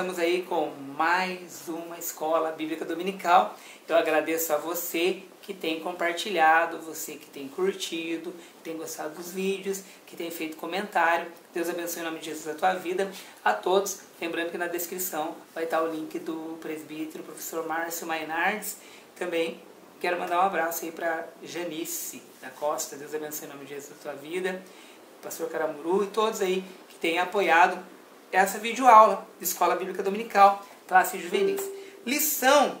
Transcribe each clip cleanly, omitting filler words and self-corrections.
Estamos aí com mais uma Escola Bíblica Dominical. Eu agradeço a você que tem compartilhado, você que tem curtido, que tem gostado dos vídeos, que tem feito comentário. Deus abençoe em nome de Jesus a tua vida. A todos, lembrando que na descrição vai estar o link do presbítero, professor Márcio Mainardes. Também quero mandar um abraço aí para Janice da Costa. Deus abençoe em nome de Jesus a tua vida. Pastor Caramuru e todos aí que têm apoiado essa videoaula de Escola Bíblica Dominical, classe juvenis. Lição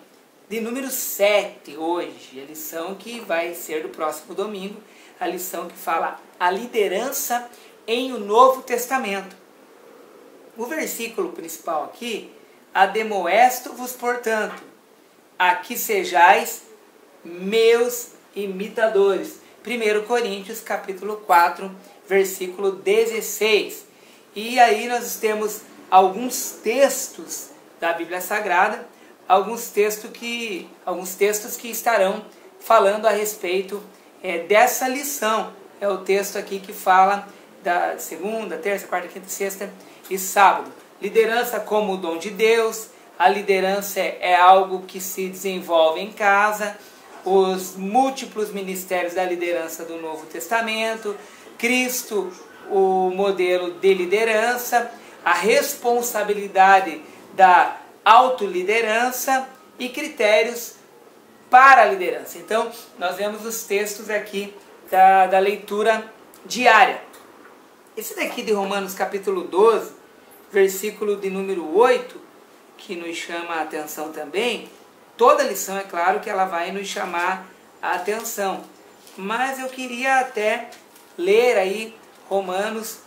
de número 7 hoje, a lição que vai ser do próximo domingo, a lição que fala a liderança em o Novo Testamento. O versículo principal aqui, ademoesto-vos, portanto, a que sejais meus imitadores. 1 Coríntios capítulo 4, versículo 16. E aí nós temos alguns textos da Bíblia Sagrada, alguns textos que estarão falando a respeito dessa lição. É o texto aqui que fala da segunda, terça, quarta, quinta, sexta e sábado. Liderança como o dom de Deus, a liderança é algo que se desenvolve em casa, os múltiplos ministérios da liderança do Novo Testamento, Cristo, o modelo de liderança, a responsabilidade da autoliderança e critérios para a liderança. Então, nós vemos os textos aqui da leitura diária. Esse daqui de Romanos capítulo 12, versículo de número 8, que nos chama a atenção também. Toda lição, é claro que ela vai nos chamar a atenção, mas eu queria até ler aí Romanos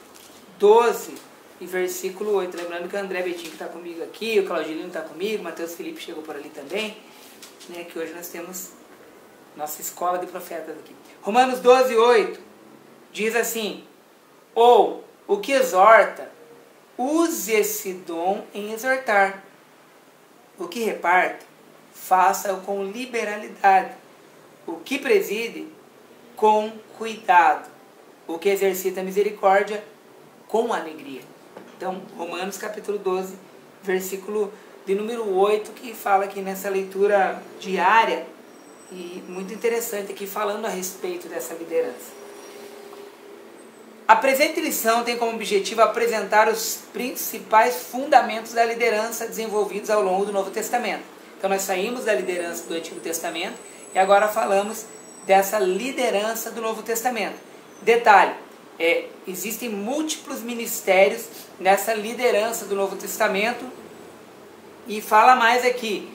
12 e versículo 8. Lembrando que o André Betinho está comigo aqui, o Claudilino está comigo, o Matheus Felipe chegou por ali também, né, que hoje nós temos nossa escola de profetas aqui. Romanos 12, 8 diz assim: ou o que exorta, use esse dom em exortar. O que reparta, faça-o com liberalidade. O que preside, com cuidado. O que exercita a misericórdia, com alegria. Então, Romanos capítulo 12, versículo de número 8, que fala aqui nessa leitura diária, e muito interessante aqui, falando a respeito dessa liderança. A presente lição tem como objetivo apresentar os principais fundamentos da liderança desenvolvidos ao longo do Novo Testamento. Então, nós saímos da liderança do Antigo Testamento e agora falamos dessa liderança do Novo Testamento. Detalhe, existem múltiplos ministérios nessa liderança do Novo Testamento, e fala mais aqui,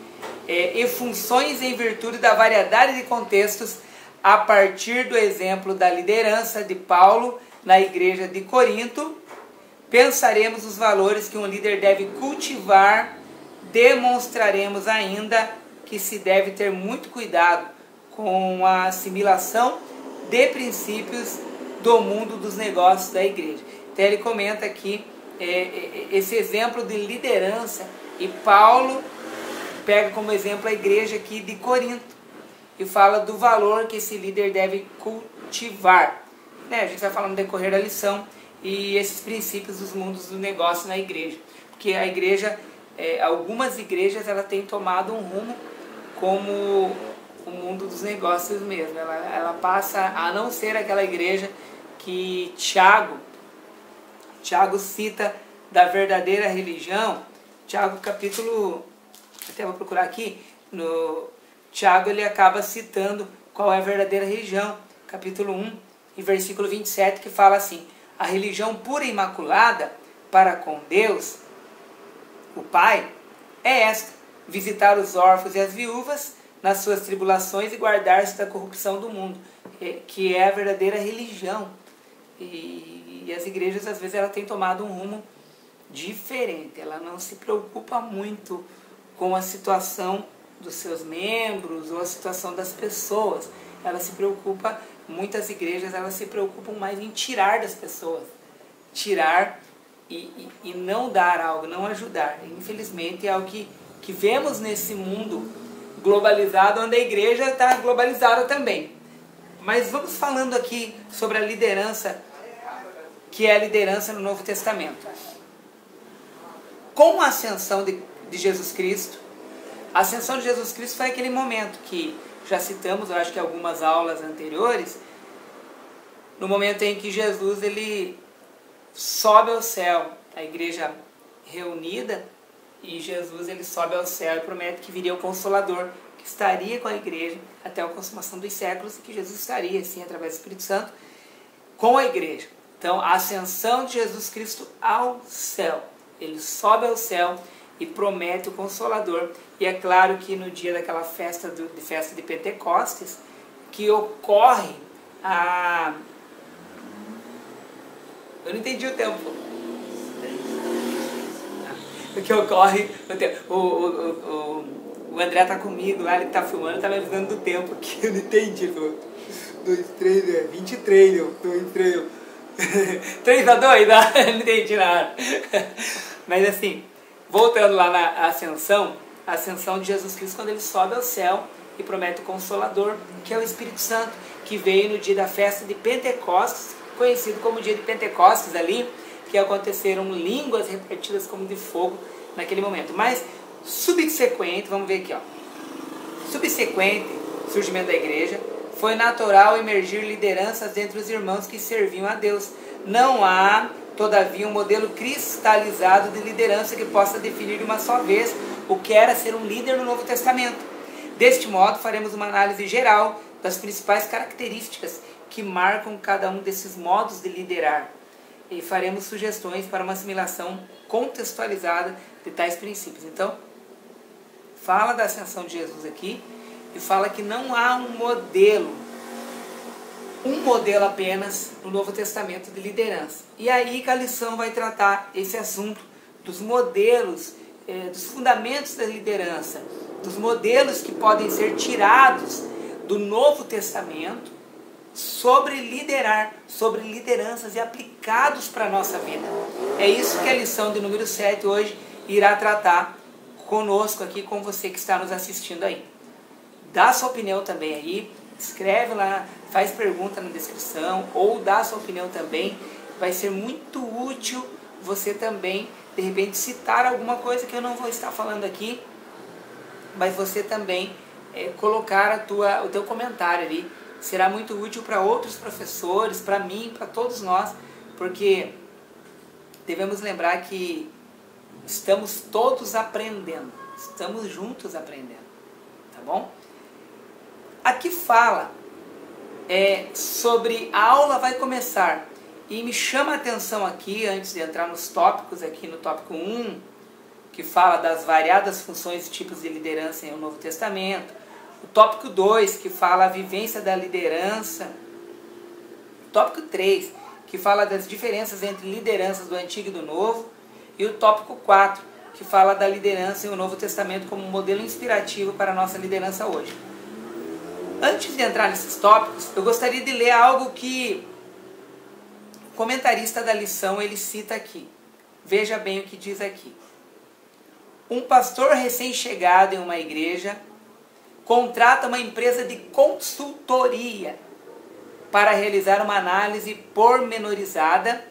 e funções em virtude da variedade de contextos, a partir do exemplo da liderança de Paulo na igreja de Corinto, pensaremos os valores que um líder deve cultivar, demonstraremos ainda que se deve ter muito cuidado com a assimilação de princípios do mundo dos negócios da igreja. Então ele comenta aqui esse exemplo de liderança, e Paulo pega como exemplo a igreja aqui de Corinto e fala do valor que esse líder deve cultivar. A gente vai falar no decorrer da lição e esses princípios dos mundos do negócio na igreja, porque a igreja, algumas igrejas, ela tem tomado um rumo como o mundo dos negócios mesmo. Ela passa a não ser aquela igreja que Tiago cita da verdadeira religião. Tiago capítulo, até vou procurar aqui, no Tiago ele acaba citando qual é a verdadeira religião, capítulo 1 e versículo 27, que fala assim: a religião pura e imaculada para com Deus, o Pai, é esta: visitar os órfãos e as viúvas nas suas tribulações e guardar-se da corrupção do mundo, que é a verdadeira religião. E as igrejas, às vezes, elas têm tomado um rumo diferente. Ela não se preocupa muito com a situação dos seus membros ou a situação das pessoas. Ela se preocupa, muitas igrejas, elas se preocupam mais em tirar das pessoas. Tirar e não dar algo, não ajudar. Infelizmente, é o que vemos nesse mundo globalizado, onde a igreja está globalizada também. Mas vamos falando aqui sobre a liderança, que é a liderança no Novo Testamento. com a ascensão de Jesus Cristo, a ascensão de Jesus Cristo foi aquele momento que já citamos, eu acho que algumas aulas anteriores, no momento em que Jesus ele sobe ao céu, a igreja reunida, e Jesus ele sobe ao céu e promete que viria o Consolador, que estaria com a igreja até a consumação dos séculos, e que Jesus estaria, assim, através do Espírito Santo, com a igreja. Então, a ascensão de Jesus Cristo ao céu. Ele sobe ao céu e promete o Consolador. E é claro que no dia daquela festa de Pentecostes, que ocorre a... Eu não entendi o tempo. O que ocorre... O André tá comigo lá, ele tá filmando, tá me avisando do tempo aqui. Eu não entendi. 2, 3, 23, 2, 3... 3 a 2? Não entendi nada. Mas assim, voltando lá na ascensão, a ascensão de Jesus Cristo, quando ele sobe ao céu e promete o Consolador, que é o Espírito Santo, que veio no dia da festa de Pentecostes, conhecido como dia de Pentecostes ali, que aconteceram línguas repartidas como de fogo naquele momento. Mas, subsequente, vamos ver aqui, ó. Subsequente surgimento da igreja, foi natural emergir lideranças entre os irmãos que serviam a Deus. Não há, todavia, um modelo cristalizado de liderança que possa definir de uma só vez o que era ser um líder no Novo Testamento. Deste modo, faremos uma análise geral das principais características que marcam cada um desses modos de liderar. E faremos sugestões para uma assimilação contextualizada de tais princípios. Então, fala da ascensão de Jesus aqui, e fala que não há um modelo apenas no Novo Testamento de liderança. E aí que a lição vai tratar esse assunto dos modelos, dos fundamentos da liderança, dos modelos que podem ser tirados do Novo Testamento sobre liderar, sobre lideranças e aplicados para a nossa vida. É isso que a lição de número 7 hoje irá tratar conosco aqui, com você que está nos assistindo aí. Dá sua opinião também aí, escreve lá, faz pergunta na descrição, ou dá sua opinião também. Vai ser muito útil você também, de repente, citar alguma coisa que eu não vou estar falando aqui, mas você também colocar o teu comentário ali. Será muito útil para outros professores, para mim, para todos nós, porque devemos lembrar que estamos todos aprendendo, estamos juntos aprendendo, tá bom? Aqui fala sobre a aula vai começar, e me chama a atenção aqui, antes de entrar nos tópicos, aqui no tópico 1, que fala das variadas funções e tipos de liderança em o Novo Testamento, o tópico 2, que fala a vivência da liderança, o tópico 3, que fala das diferenças entre lideranças do Antigo e do Novo, e o tópico 4, que fala da liderança em o Novo Testamento como um modelo inspirativo para a nossa liderança hoje. Antes de entrar nesses tópicos, eu gostaria de ler algo que o comentarista da lição ele cita aqui. Veja bem o que diz aqui. Um pastor recém-chegado em uma igreja contrata uma empresa de consultoria para realizar uma análise pormenorizada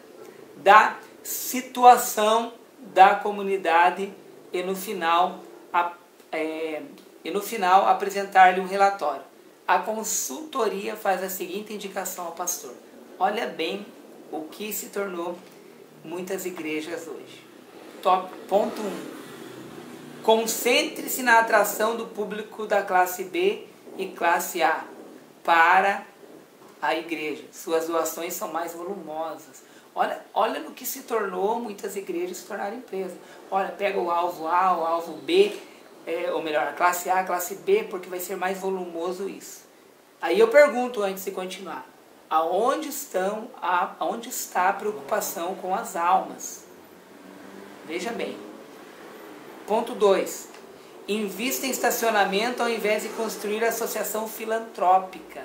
da situação da comunidade e no final apresentar-lhe um relatório. A consultoria faz a seguinte indicação ao pastor. Olha bem o que se tornou muitas igrejas hoje. Ponto 1. Concentre-se na atração do público da classe B e classe A para a igreja. Suas doações são mais volumosas. Olha no que se tornou muitas igrejas se tornaram empresas. Olha, pega o alvo A, o alvo B, ou melhor, a classe A, a classe B, porque vai ser mais volumoso isso. Aí eu pergunto antes de continuar, aonde está a preocupação com as almas? Veja bem. Ponto 2. Invista em estacionamento ao invés de construir associação filantrópica.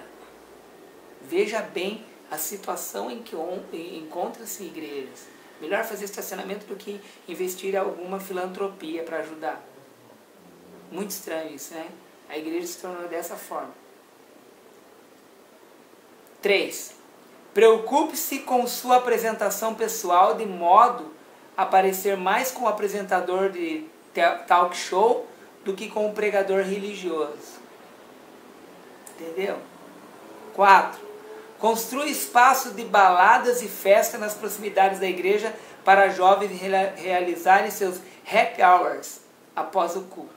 Veja bem a situação em que encontra-se igrejas. Melhor fazer estacionamento do que investir em alguma filantropia para ajudar. Muito estranho isso, né? A igreja se tornou dessa forma. 3. Preocupe-se com sua apresentação pessoal de modo aparecer mais com o apresentador de talk show do que com o pregador religioso. Entendeu? 4. Construa espaço de baladas e festa nas proximidades da igreja para jovens realizarem seus happy hours após o culto.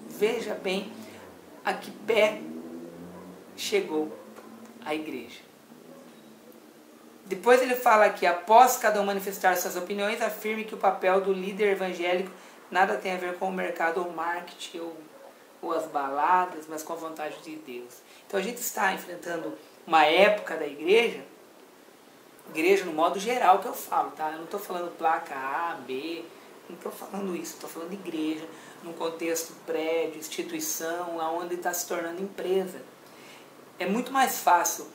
Veja bem a que pé chegou a igreja. Depois ele fala que após cada um manifestar suas opiniões, afirme que o papel do líder evangélico nada tem a ver com o mercado ou marketing ou as baladas, mas com a vontade de Deus. Então a gente está enfrentando uma época da igreja no modo geral que eu falo, tá? Eu não estou falando placa A, B, não estou falando isso, estou falando igreja, num contexto prédio, instituição, aonde está se tornando empresa. É muito mais fácil,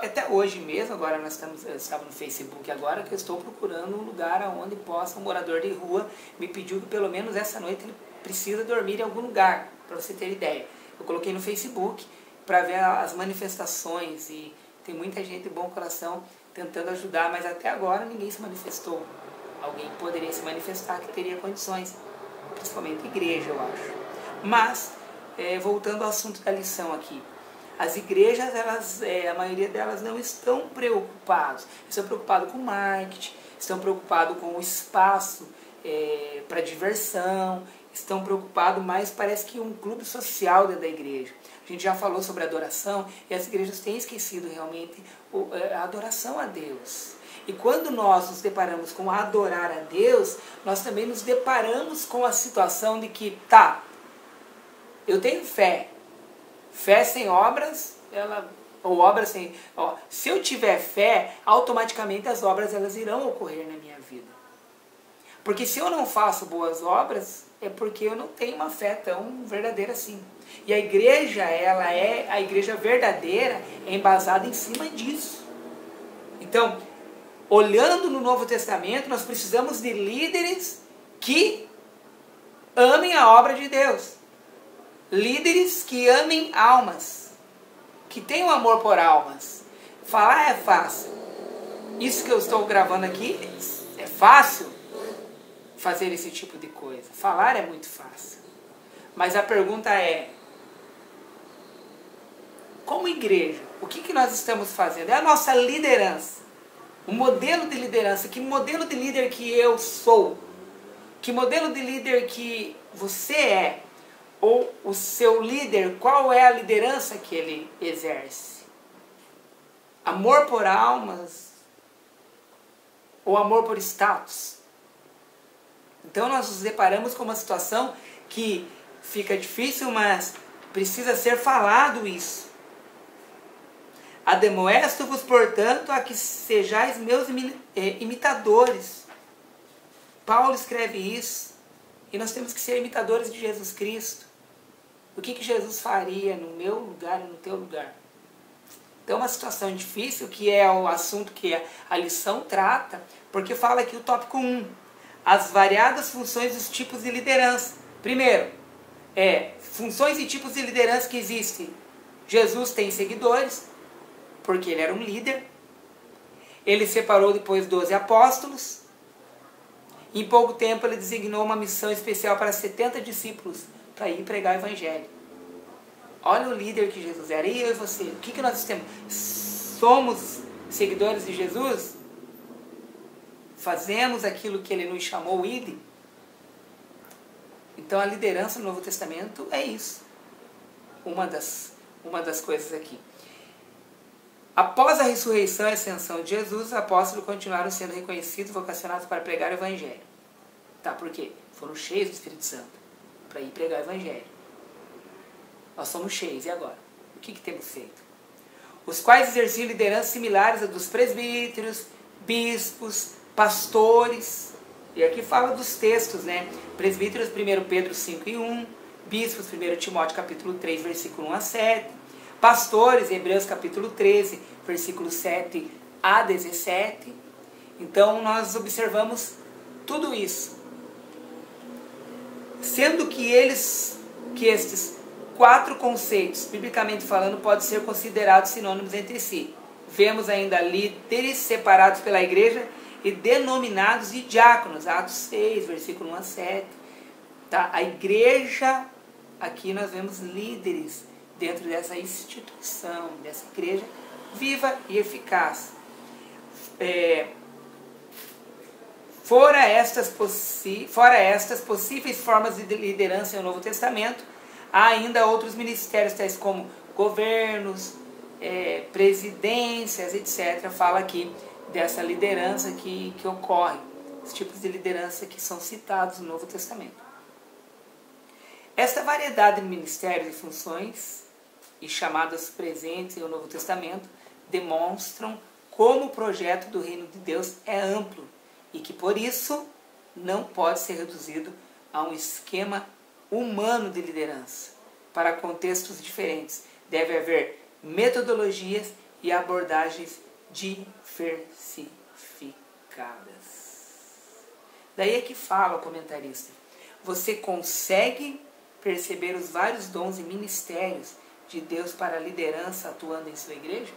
até hoje mesmo, agora eu estava no Facebook agora, que eu estou procurando um lugar onde possa, um morador de rua me pediu que pelo menos essa noite ele precisa dormir em algum lugar, para você ter ideia. Eu coloquei no Facebook para ver as manifestações e tem muita gente de bom coração tentando ajudar, mas até agora ninguém se manifestou. Alguém poderia se manifestar que teria condições, principalmente igreja, eu acho. Mas, voltando ao assunto da lição aqui, as igrejas, a maioria delas não estão preocupadas. Estão preocupadas com marketing, estão preocupadas com o espaço para diversão, estão preocupados mais, parece que um clube social dentro da igreja. A gente já falou sobre adoração e as igrejas têm esquecido realmente a adoração a Deus. E quando nós nos deparamos com adorar a Deus, nós também nos deparamos com a situação de que, eu tenho fé. Fé sem obras, ou obras sem... se eu tiver fé, automaticamente as obras elas irão ocorrer na minha vida. Porque se eu não faço boas obras, é porque eu não tenho uma fé tão verdadeira assim. E a igreja, a igreja verdadeira, é embasada em cima disso. Então, olhando no Novo Testamento, nós precisamos de líderes que amem a obra de Deus. Líderes que amem almas, que tenham amor por almas. Falar é fácil. Isso que eu estou gravando aqui é fácil fazer esse tipo de coisa. Falar é muito fácil. Mas a pergunta é, como igreja, o que nós estamos fazendo? É a nossa liderança. O modelo de liderança. Que modelo de líder que eu sou? Que modelo de líder que você é? Ou o seu líder, qual é a liderança que ele exerce? Amor por almas ou amor por status? Então nós nos deparamos com uma situação que fica difícil, mas precisa ser falado isso. Admoesto-vos, portanto, a que sejais meus imitadores. Paulo escreve isso. E nós temos que ser imitadores de Jesus Cristo. O que Jesus faria no meu lugar e no teu lugar? Então, uma situação difícil, que é o assunto que a lição trata, porque fala aqui o tópico 1. As variadas funções dos tipos de liderança. Primeiro, funções e tipos de liderança que existem. Jesus tem seguidores, porque ele era um líder. Ele separou depois 12 apóstolos. Em pouco tempo ele designou uma missão especial para 70 discípulos para ir pregar o evangelho. Olha o líder que Jesus era. E eu e você? O que nós temos? Somos seguidores de Jesus? Fazemos aquilo que ele nos chamou, ide? Então a liderança no Novo Testamento é isso. Uma das coisas aqui. Após a ressurreição e ascensão de Jesus, os apóstolos continuaram sendo reconhecidos e vocacionados para pregar o evangelho. Por quê? Foram cheios do Espírito Santo para ir pregar o evangelho. Nós somos cheios, e agora? O que temos feito? Os quais exerciam lideranças similares a dos presbíteros, bispos, pastores. E aqui fala dos textos, né? Presbíteros, 1 Pedro 5:1, bispos, 1 Timóteo capítulo 3, versículo 1 a 7, pastores, Hebreus capítulo 13, versículo 7 a 17. Então nós observamos tudo isso. Sendo que estes 4 conceitos, biblicamente falando, podem ser considerados sinônimos entre si. Vemos ainda líderes separados pela igreja e denominados de diáconos, Atos 6, versículo 1 a 7. Tá? A igreja, aqui nós vemos líderes dentro dessa instituição, dessa igreja viva e eficaz. Fora estas possíveis formas de liderança no Novo Testamento, há ainda outros ministérios, tais como governos, presidências, etc. Fala aqui dessa liderança que ocorre, os tipos de liderança que são citados no Novo Testamento. Esta variedade de ministérios e funções, e chamadas presentes no Novo Testamento, demonstram como o projeto do reino de Deus é amplo e que, por isso, não pode ser reduzido a um esquema humano de liderança. Para contextos diferentes, deve haver metodologias e abordagens diversificadas. Daí é que fala o comentarista. Você consegue perceber os vários dons e ministérios de Deus para a liderança atuando em sua igreja?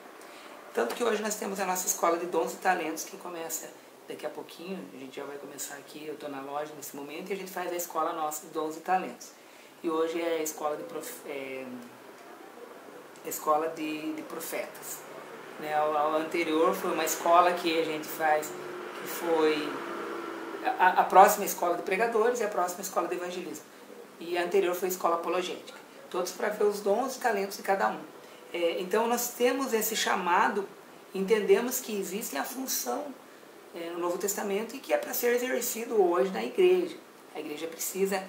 Tanto que hoje nós temos a nossa escola de dons e talentos que começa daqui a pouquinho. A gente já vai começar aqui, eu estou na loja nesse momento, e a gente faz a escola nossa de dons e talentos. E hoje é a escola de profetas. Né? A anterior foi uma escola que a gente faz, que foi a próxima escola de pregadores e a próxima escola de evangelismo. E a anterior foi a escola apologética. Todos para ver os dons e talentos de cada um. Então nós temos esse chamado, entendemos que existe a função no Novo Testamento e que é para ser exercido hoje na igreja. A igreja precisa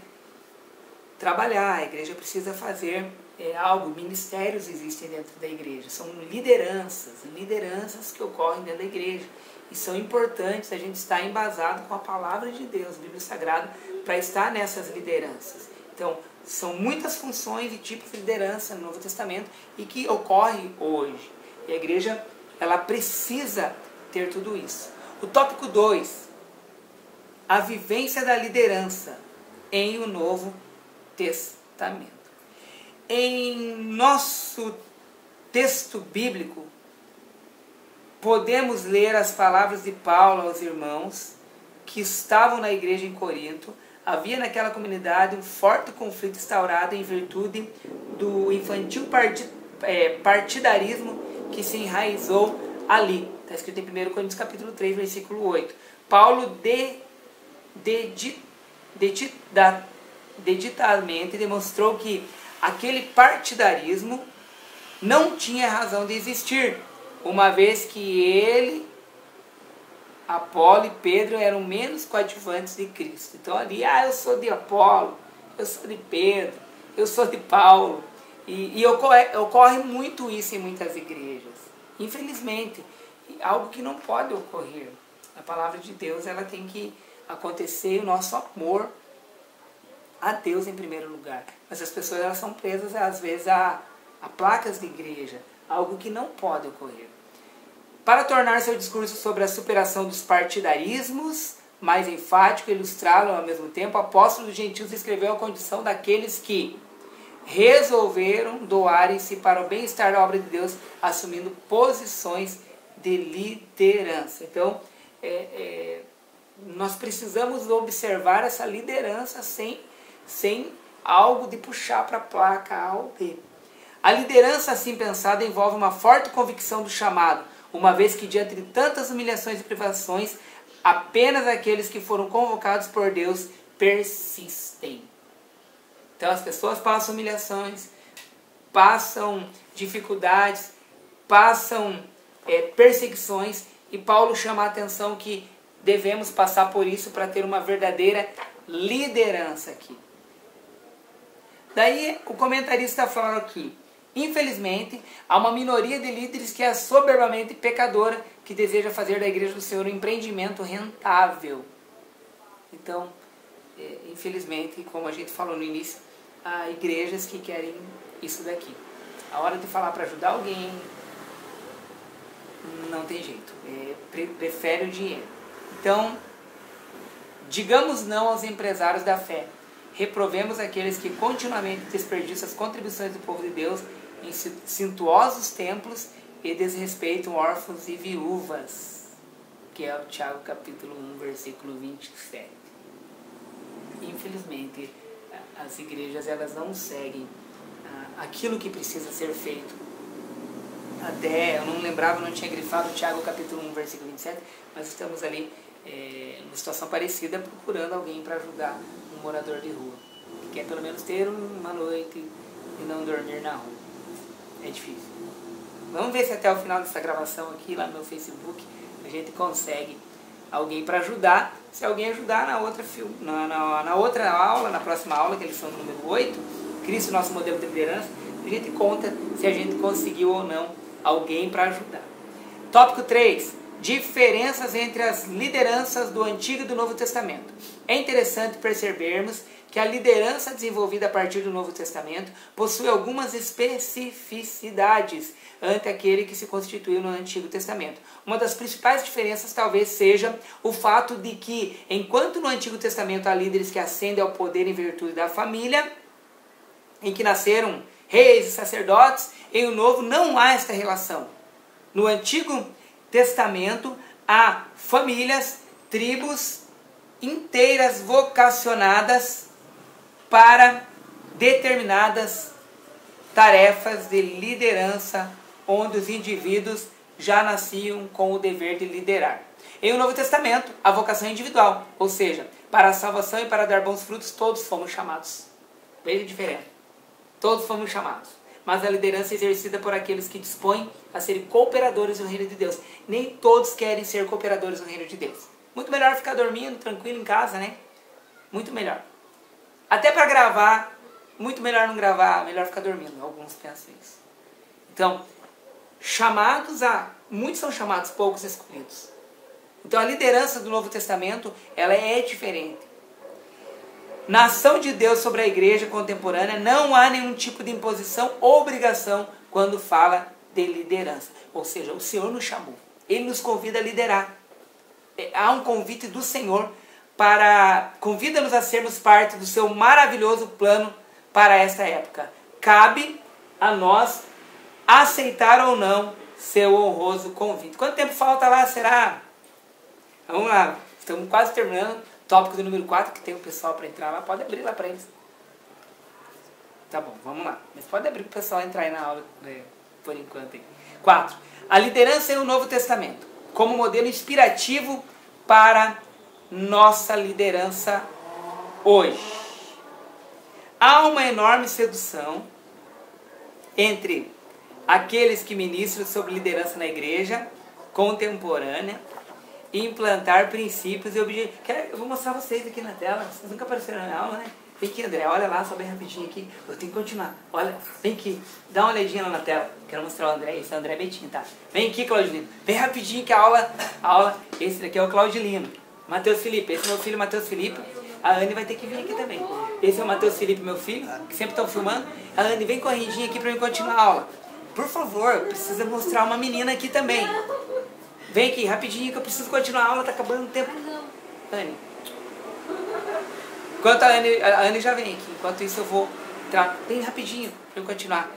trabalhar, a igreja precisa fazer algo, ministérios existem dentro da igreja, são lideranças que ocorrem dentro da igreja e são importantes a gente estar embasado com a palavra de Deus, Bíblia Sagrada, para estar nessas lideranças. Então, são muitas funções e tipos de liderança no Novo Testamento e que ocorre hoje. E a igreja, ela precisa ter tudo isso. O tópico 2, a vivência da liderança em o Novo Testamento. Em nosso texto bíblico, podemos ler as palavras de Paulo aos irmãos que estavam na igreja em Corinto. Havia naquela comunidade um forte conflito instaurado em virtude do infantil partidarismo que se enraizou ali. Está escrito em 1 Coríntios capítulo 3, versículo 8. Paulo deditadamente demonstrou que aquele partidarismo não tinha razão de existir, uma vez que ele, Apolo e Pedro eram menos coadjuvantes de Cristo. Então ali, eu sou de Apolo, eu sou de Pedro, eu sou de Paulo. E ocorre muito isso em muitas igrejas. Infelizmente, algo que não pode ocorrer. A palavra de Deus, ela tem que acontecer, o nosso amor a Deus em primeiro lugar. Mas as pessoas, elas são presas às vezes a placas de igreja, algo que não pode ocorrer. Para tornar seu discurso sobre a superação dos partidarismos mais enfático e ilustrá-lo ao mesmo tempo, o apóstolo dos gentios escreveu a condição daqueles que resolveram doarem-se para o bem-estar da obra de Deus, assumindo posições de liderança. Então, nós precisamos observar essa liderança sem algo de puxar para a placa A ou B. A liderança assim pensada envolve uma forte convicção do chamado, uma vez que diante de tantas humilhações e privações, apenas aqueles que foram convocados por Deus persistem. Então as pessoas passam humilhações, passam dificuldades, passam perseguições, e Paulo chama a atenção que devemos passar por isso para ter uma verdadeira liderança aqui. Daí o comentarista fala aqui: infelizmente, há uma minoria de líderes que é soberbamente pecadora, que deseja fazer da Igreja do Senhor um empreendimento rentável. Então, infelizmente, como a gente falou no início, há igrejas que querem isso daqui. A hora de falar para ajudar alguém, não tem jeito. Prefere o dinheiro. Então, digamos não aos empresários da fé. Reprovemos aqueles que continuamente desperdiçam as contribuições do povo de Deus em suntuosos templos e desrespeitam órfãos e viúvas. que é o Tiago capítulo 1, versículo 27. Infelizmente, as igrejas elas não seguem aquilo que precisa ser feito. Até, eu não lembrava, não tinha grifado o Tiago capítulo 1, versículo 27, mas estamos ali numa situação parecida, procurando alguém para ajudar um morador de rua, que quer pelo menos ter uma noite e não dormir na rua. É difícil. Vamos ver se até o final dessa gravação aqui, lá no meu Facebook, a gente consegue alguém para ajudar. Se alguém ajudar na outra aula, na próxima aula, que é a lição número 8, Cristo, nosso modelo de liderança, a gente conta se a gente conseguiu ou não alguém para ajudar. Tópico 3. Diferenças entre as lideranças do Antigo e do Novo Testamento. É interessante percebermos que a liderança desenvolvida a partir do Novo Testamento possui algumas especificidades ante aquele que se constituiu no Antigo Testamento. Uma das principais diferenças talvez seja o fato de que, enquanto no Antigo Testamento há líderes que ascendem ao poder em virtude da família, em que nasceram reis e sacerdotes, em o Novo não há esta relação. No Antigo Testamento há famílias, tribos inteiras vocacionadas para determinadas tarefas de liderança, onde os indivíduos já nasciam com o dever de liderar. Em o Novo Testamento, a vocação é individual, ou seja, para a salvação e para dar bons frutos, todos fomos chamados. Veja a diferença. Todos fomos chamados. Mas a liderança é exercida por aqueles que dispõem a serem cooperadores do reino de Deus. Nem todos querem ser cooperadores do reino de Deus. Muito melhor ficar dormindo, tranquilo em casa, né? Muito melhor. Até para gravar, muito melhor não gravar, melhor ficar dormindo. Alguns pensam isso. Então, muitos são chamados, poucos escolhidos. Então a liderança do Novo Testamento, ela é diferente. Na ação de Deus sobre a igreja contemporânea, não há nenhum tipo de imposição ou obrigação quando fala de liderança. Ou seja, o Senhor nos chamou. Ele nos convida a liderar. Há um convite do Senhor convida-nos a sermos parte do seu maravilhoso plano para esta época. Cabe a nós aceitar ou não seu honroso convite. Quanto tempo falta lá, será? Vamos lá, estamos quase terminando. Tópico do número 4, que tem o pessoal para entrar lá. Pode abrir lá para eles. Tá bom, vamos lá. Mas pode abrir para o pessoal entrar aí na aula, por enquanto. Aí. 4. A liderança em o Novo Testamento, como modelo inspirativo para nossa liderança hoje. Há uma enorme sedução entre aqueles que ministram sobre liderança na igreja contemporânea e implantar princípios e objetivos. Eu vou mostrar vocês aqui na tela. Vocês nunca apareceram na aula, né? Vem aqui, André. Olha lá, só bem rapidinho aqui. Eu tenho que continuar. Olha, vem aqui. Dá uma olhadinha lá na tela. Quero mostrar o André. Esse é o André Betinho, tá? Vem aqui, Claudilino. Vem rapidinho que a aula... Esse daqui é o Claudilino. Matheus Felipe. Esse é meu filho, Matheus Felipe. A Anne vai ter que vir aqui também. Esse é o Matheus Felipe, meu filho, que sempre estão filmando. A Anne, vem correndinha aqui pra eu continuar a aula. Por favor, precisa mostrar uma menina aqui também. Vem aqui, rapidinho, que eu preciso continuar a aula, tá acabando o tempo. Anne. Enquanto a Anne já vem aqui. Enquanto isso eu vou entrar bem rapidinho pra eu continuar.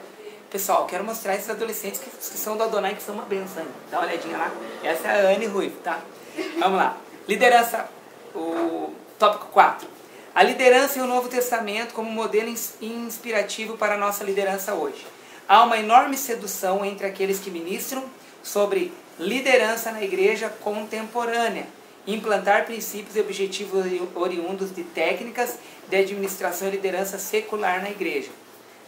Pessoal, quero mostrar esses adolescentes que são do Adonai, que são uma benção. Dá uma olhadinha lá. Essa é a Anne Ruivo, tá? Vamos lá. Liderança, o tópico 4. A liderança em o Novo Testamento como modelo inspirativo para a nossa liderança hoje. Há uma enorme sedução entre aqueles que ministram sobre liderança na igreja contemporânea, implantar princípios e objetivos oriundos de técnicas de administração e liderança secular na igreja.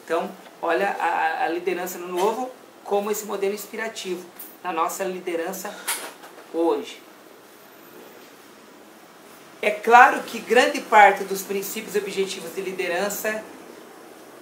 Então, olha a liderança no Novo como esse modelo inspirativo na nossa liderança hoje. É claro que grande parte dos princípios e objetivos de liderança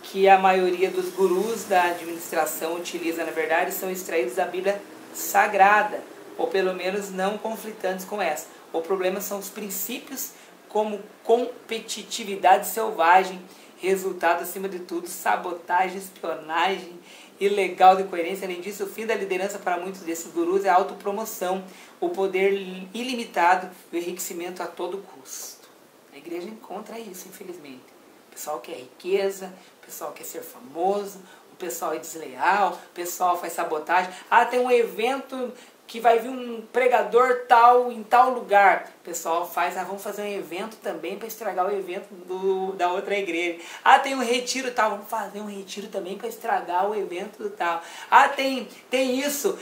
que a maioria dos gurus da administração utiliza, na verdade, são extraídos da Bíblia Sagrada, ou pelo menos não conflitantes com essa. O problema são os princípios como competitividade selvagem, resultado, acima de tudo, sabotagem, espionagem, ilegal de coerência. Além disso, o fim da liderança para muitos desses gurus é a autopromoção, o poder ilimitado e o enriquecimento a todo custo. A igreja encontra isso, infelizmente. O pessoal quer riqueza, o pessoal quer ser famoso, o pessoal é desleal, o pessoal faz sabotagem. Ah, tem um evento que vai vir um pregador tal em tal lugar. O pessoal faz, vamos fazer um evento também para estragar o evento da outra igreja. Tem um retiro tal, vamos fazer um retiro também para estragar o evento do tal. Tem isso,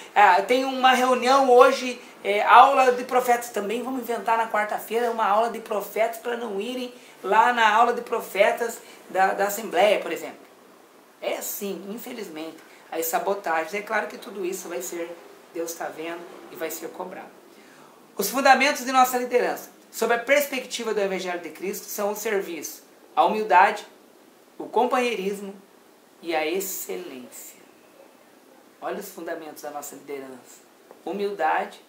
tem uma reunião hoje, aula de profetas também, vamos inventar na quarta-feira uma aula de profetas para não irem lá na aula de profetas da Assembleia, por exemplo. É assim, infelizmente, as sabotagens. É claro que tudo isso vai ser, Deus está vendo, e vai ser cobrado. Os fundamentos de nossa liderança, sob a perspectiva do Evangelho de Cristo, são o serviço, a humildade, o companheirismo e a excelência. Olha os fundamentos da nossa liderança. Humildade,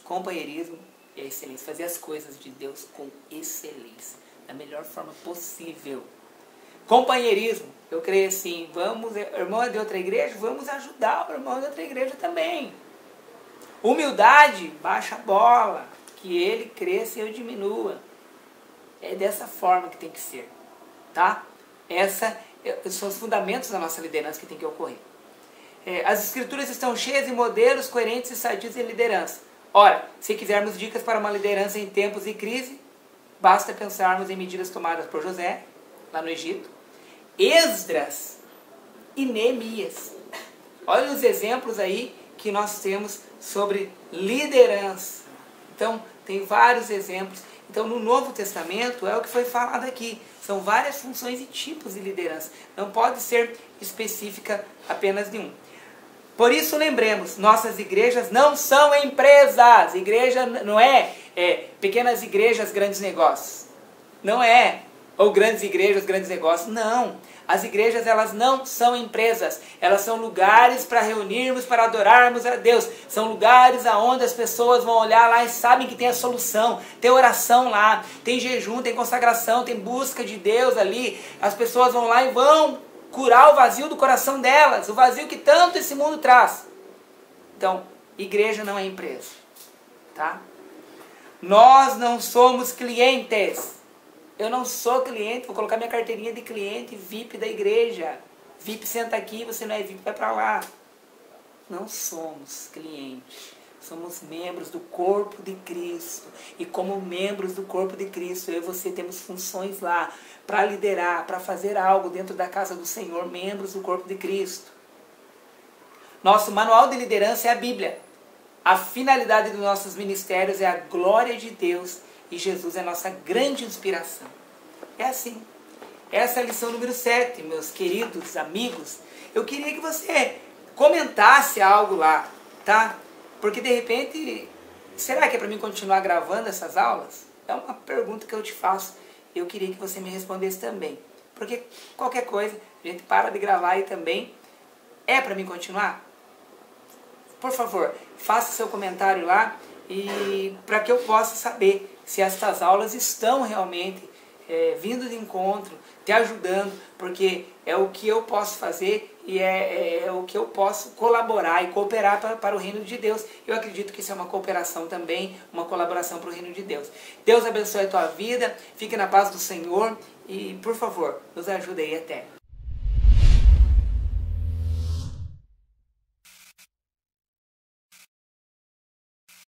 companheirismo e a excelência. Fazer as coisas de Deus com excelência, da melhor forma possível. Companheirismo, eu creio assim, irmão é de outra igreja, vamos ajudar o irmão de outra igreja também. Humildade, baixa a bola, que ele cresça e eu diminua. É dessa forma que tem que ser, tá? Esses são os fundamentos da nossa liderança que tem que ocorrer. As escrituras estão cheias de modelos coerentes e sadios de liderança. Ora, se quisermos dicas para uma liderança em tempos de crise, basta pensarmos em medidas tomadas por José, lá no Egito, Esdras e Neemias. Olha os exemplos aí que nós temos sobre liderança. Então, tem vários exemplos. Então, no Novo Testamento, é o que foi falado aqui. São várias funções e tipos de liderança. Não pode ser específica apenas de um. Por isso, lembremos, nossas igrejas não são empresas. Igreja não é pequenas igrejas, grandes negócios. Não é. Ou grandes igrejas, grandes negócios. Não. As igrejas, elas não são empresas. Elas são lugares para reunirmos, para adorarmos a Deus. São lugares aonde as pessoas vão olhar lá e sabem que tem a solução. Tem oração lá, tem jejum, tem consagração, tem busca de Deus ali. As pessoas vão lá e vão curar o vazio do coração delas. O vazio que tanto esse mundo traz. Então, igreja não é empresa. Tá? Nós não somos clientes. Eu não sou cliente, vou colocar minha carteirinha de cliente VIP da igreja. VIP senta aqui, você não é VIP, vai para lá. Não somos clientes. Somos membros do corpo de Cristo. E como membros do corpo de Cristo, eu e você temos funções lá para liderar, para fazer algo dentro da casa do Senhor, membros do corpo de Cristo. Nosso manual de liderança é a Bíblia. A finalidade dos nossos ministérios é a glória de Deus. E Jesus é a nossa grande inspiração. É assim. Essa é a lição número 7, meus queridos amigos. Eu queria que você comentasse algo lá, tá? Porque de repente, será que é para mim continuar gravando essas aulas? É uma pergunta que eu te faço. Eu queria que você me respondesse também. Porque qualquer coisa, a gente para de gravar e também. É para mim continuar? Por favor, faça seu comentário lá e para que eu possa saber se estas aulas estão realmente vindo de encontro, te ajudando, porque é o que eu posso fazer e é o que eu posso colaborar e cooperar para o reino de Deus. Eu acredito que isso é uma cooperação também, uma colaboração para o reino de Deus. Deus abençoe a tua vida, fique na paz do Senhor e, por favor, nos ajude aí até.